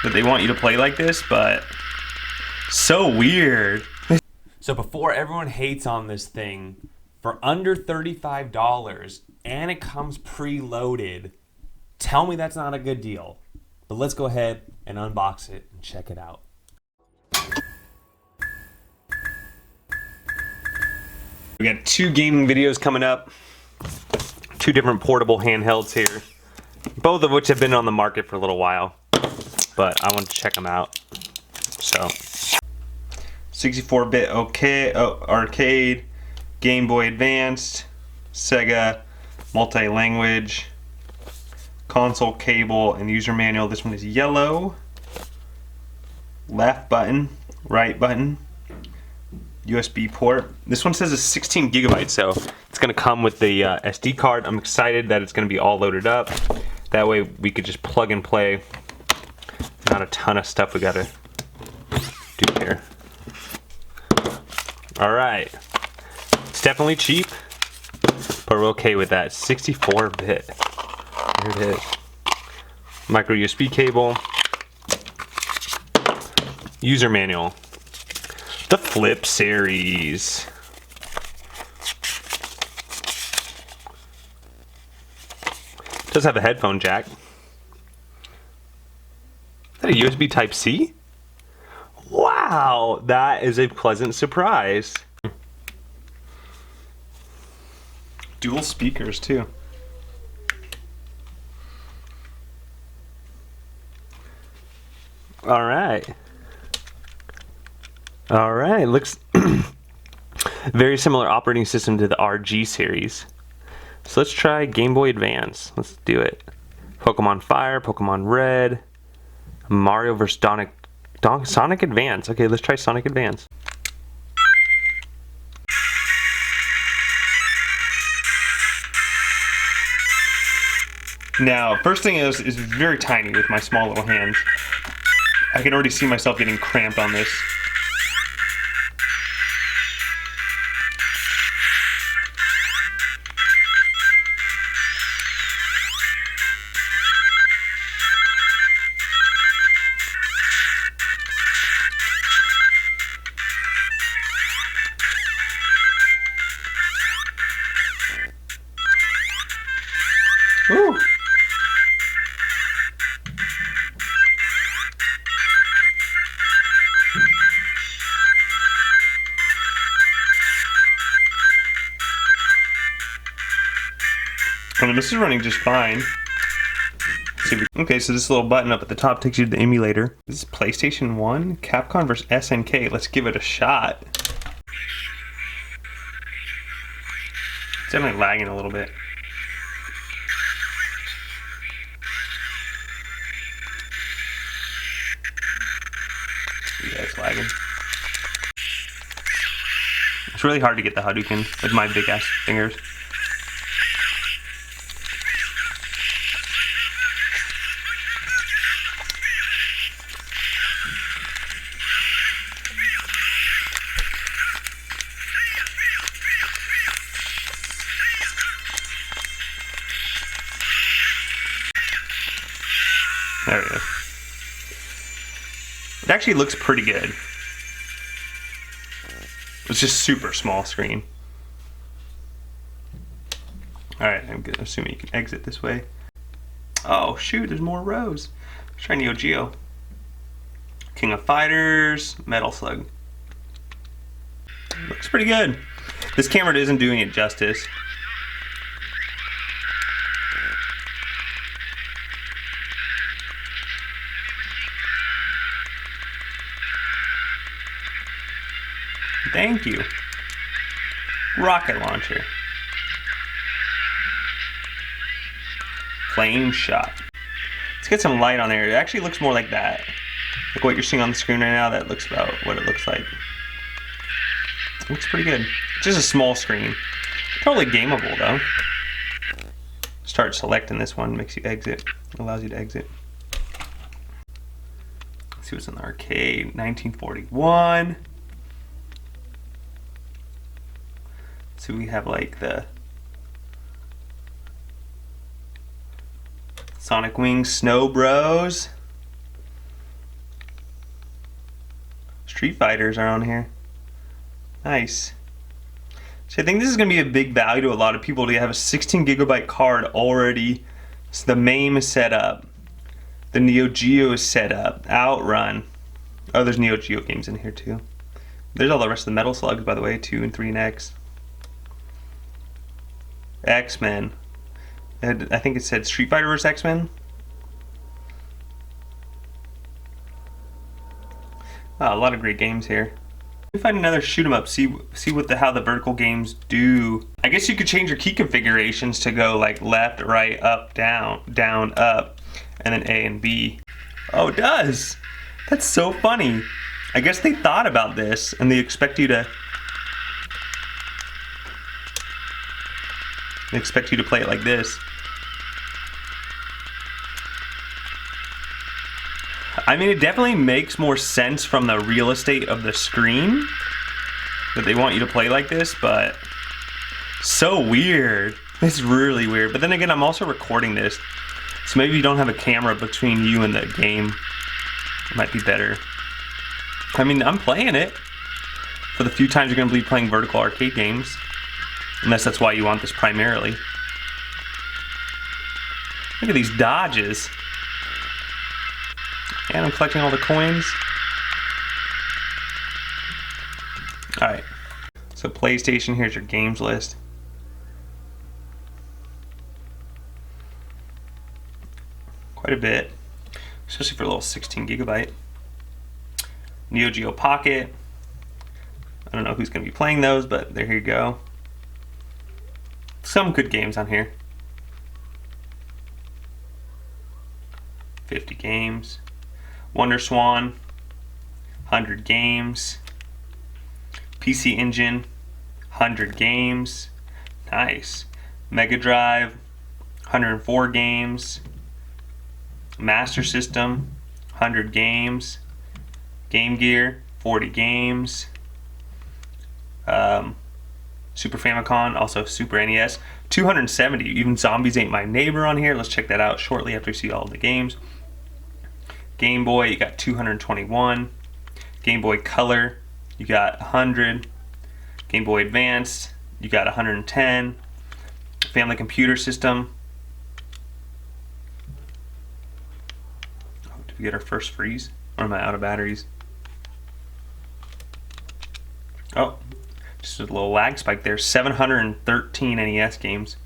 that they want you to play like this, but so weird. So before everyone hates on this thing, for under $35, and it comes preloaded, tell me that's not a good deal. But let's go ahead and unbox it and check it out. We got 2 gaming videos coming up, 2 different portable handhelds here, both of which have been on the market for a little while, but I want to check them out. So 64-bit arcade, Game Boy Advanced, Sega, multi-language, console cable and user manual. This one is yellow, left button, right button, USB port. This one says it's 16 gigabytes, so it's going to come with the SD card. I'm excited that it's going to be all loaded up. That way we could just plug and play. Not a ton of stuff we got to do here. All right, it's definitely cheap, but we're okay with that. 64-bit. There it is. Micro USB cable. User manual. The Flip series. Does have a headphone jack. Is that a USB Type-C? Wow, that is a pleasant surprise. Dual speakers too. All right. All right, looks very similar operating system to the RG series. So let's try Game Boy Advance. Let's do it. Pokemon Fire, Pokemon Red, Mario vs. Sonic Advance. Okay, let's try Sonic Advance. Now, first thing is very tiny with my small little hands. I can already see myself getting cramped on this. Ooh. I mean, this is running just fine. Okay, so this little button up at the top takes you to the emulator. This is PlayStation 1, Capcom vs. SNK. Let's give it a shot. It's definitely lagging a little bit. Yeah, it's lagging. It's really hard to get the Hadouken with my big ass fingers. There it is. It actually looks pretty good. It's just super small screen. Alright, I'm assuming you can exit this way. Oh shoot, there's more rows. Let's try Neo Geo. King of Fighters, Metal Slug. Looks pretty good. This camera isn't doing it justice. Thank you. Rocket launcher. Flame shot. Let's get some light on there. It actually looks more like that. Like what you're seeing on the screen right now, that looks about what it looks like. It looks pretty good. It's just a small screen. Totally gameable though. Start selecting this one, makes you exit. Allows you to exit. Let's see what's in the arcade. 1941. So we have like the Sonic Wings Snow Bros. Street Fighters are on here. Nice. So I think this is going to be a big value to a lot of people to have a 16 gigabyte card already. So the MAME is set up. The Neo Geo is set up. Outrun. Oh, there's Neo Geo games in here too. There's all the rest of the Metal Slugs, by the way, 2 and 3 and X. X-Men. I think it said Street Fighter vs. X-Men. Oh, a lot of great games here. Let me find another shoot 'em up. See what how the vertical games do. I guess you could change your key configurations to go like left, right, up, down, down, up, and then A and B. Oh, it does. That's so funny. I guess they thought about this and they expect you to. They expect you to play it like this. I mean, it definitely makes more sense from the real estate of the screen that they want you to play like this, but so weird. It's really weird. But then again, I'm also recording this, so maybe you don't have a camera between you and the game. It might be better. I mean, I'm playing it for the few times you're going to be playing vertical arcade games, unless that's why you want this primarily. Look at these dodges. And I'm collecting all the coins. Alright. So PlayStation, here's your games list. Quite a bit. Especially for a little 16 gigabyte. Neo Geo Pocket. I don't know who's going to be playing those, but there you go. Some good games on here. 50 games. Wonder Swan, 100 games. PC Engine, 100 games. Nice. Mega Drive, 104 games. Master System, 100 games. Game Gear, 40 games. Super Famicom, also Super NES, 270. Even Zombies Ain't My Neighbor on here. Let's check that out shortly after we see all the games. Game Boy, you got 221. Game Boy Color, you got 100. Game Boy Advance, you got 110. Family Computer System. Oh, did we get our first freeze? Or am I out of batteries? Oh, just a little lag spike there. 713 NES games.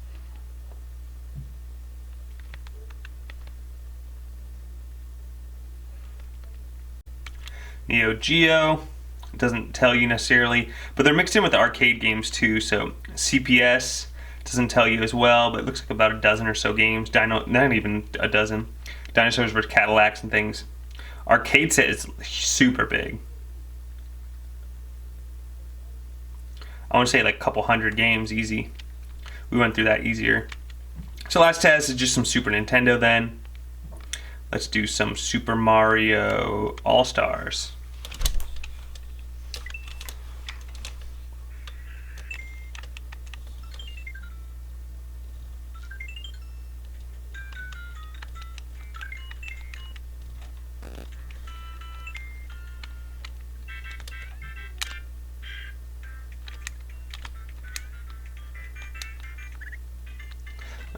Neo Geo, it doesn't tell you necessarily, but they're mixed in with the arcade games too. So CPS doesn't tell you as well, but it looks like about a dozen or so games. Not even a dozen. Dinosaurs vs. Cadillacs and things. Arcade set is super big. I want to say like a couple hundred games easy. We went through that easier. So last test is just some Super Nintendo then. Let's do some Super Mario All-Stars.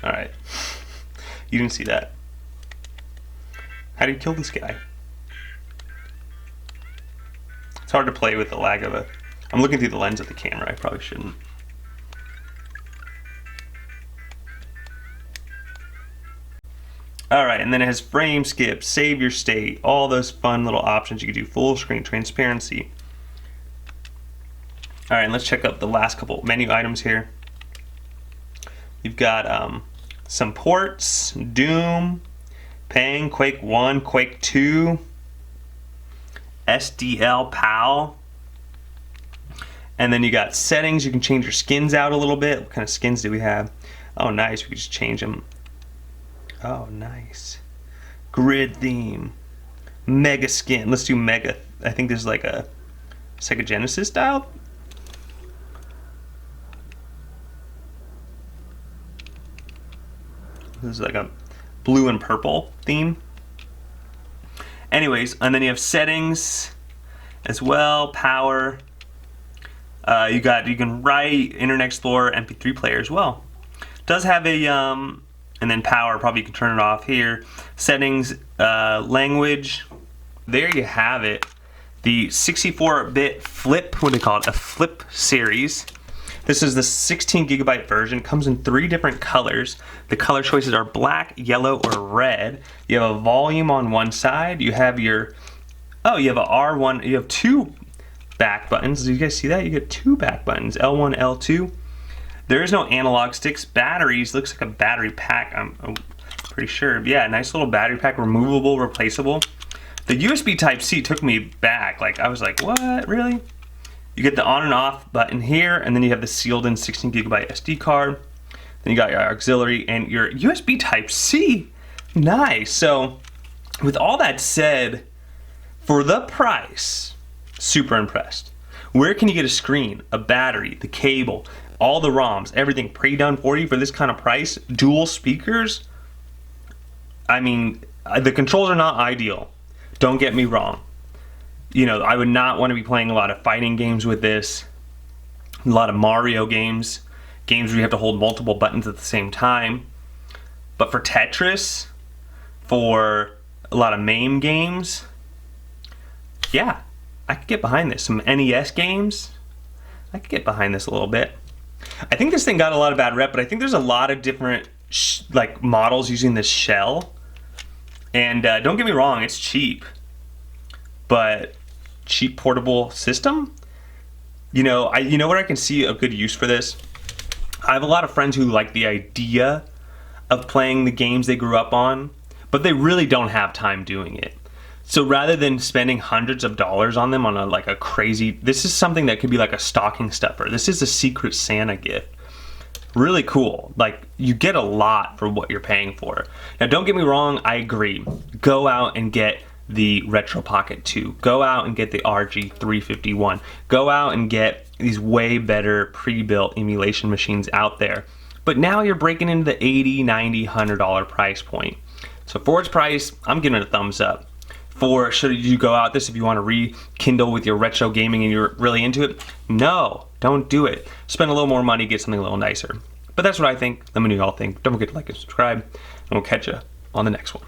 Alright. You didn't see that. How do you kill this guy? It's hard to play with the lag of it. I'm looking through the lens of the camera. I probably shouldn't. Alright, and then it has frame skip, save your state, all those fun little options. You can do full screen, transparency. Alright, and let's check out the last couple menu items here. You've got some ports, Doom, Pang, Quake 1, Quake 2, SDL PAL, and then you got settings. You can change your skins out a little bit. What kind of skins do we have? Oh, nice. We can just change them. Oh, nice. Grid theme, Mega skin. Let's do Mega. I think this is like a Sega Genesis style. This is like a blue and purple theme. Anyways, and then you have settings, as well. Power. You can write, Internet Explorer, MP3 player as well. Does have a and then power. Probably you can turn it off here. Settings, language. There you have it. The 64-bit flip. What do they call it? A flip series. This is the 16 gigabyte version. Comes in 3 different colors. The color choices are black, yellow, or red. You have a volume on one side. You have your you have a R1. You have 2 back buttons. Do you guys see that? You get 2 back buttons, L1, L2. There is no analog sticks. Batteries, looks like a battery pack, I'm pretty sure. Yeah, nice little battery pack, removable, replaceable. The USB Type-C took me back. Like, I was like, what, really? You get the on and off button here, and then you have the sealed in 16 gigabyte SD card. Then you got your auxiliary and your USB Type-C. Nice. So, with all that said, for the price, super impressed. Where can you get a screen, a battery, the cable, all the ROMs, everything pre-done for you for this kind of price? Dual speakers? I mean, the controls are not ideal. Don't get me wrong. You know, I would not want to be playing a lot of fighting games with this, a lot of Mario games, games where you have to hold multiple buttons at the same time. But for Tetris, for a lot of MAME games, yeah, I could get behind this. Some NES games, I could get behind this a little bit. I think this thing got a lot of bad rep, but I think there's a lot of different like models using this shell. And don't get me wrong, it's cheap, but cheap portable system. You know where I can see a good use for this. I have a lot of friends who like the idea of playing the games they grew up on, but they really don't have time doing it. So rather than spending hundreds of dollars on them on a crazy, this is something that could be like a stocking stuffer. This is a Secret Santa gift. Really cool. Like, you get a lot for what you're paying for. Now, don't get me wrong, I agree. Go out and get the Retro Pocket 2. Go out and get the RG351. Go out and get these way better pre-built emulation machines out there. But now you're breaking into the $80, $90, $100 price point. So for its price, I'm giving it a thumbs up. For should you go out this if you want to rekindle with your retro gaming and you're really into it? No, don't do it. Spend a little more money, get something a little nicer. But that's what I think. Let me know what y'all think. Don't forget to like and subscribe, and we'll catch you on the next one.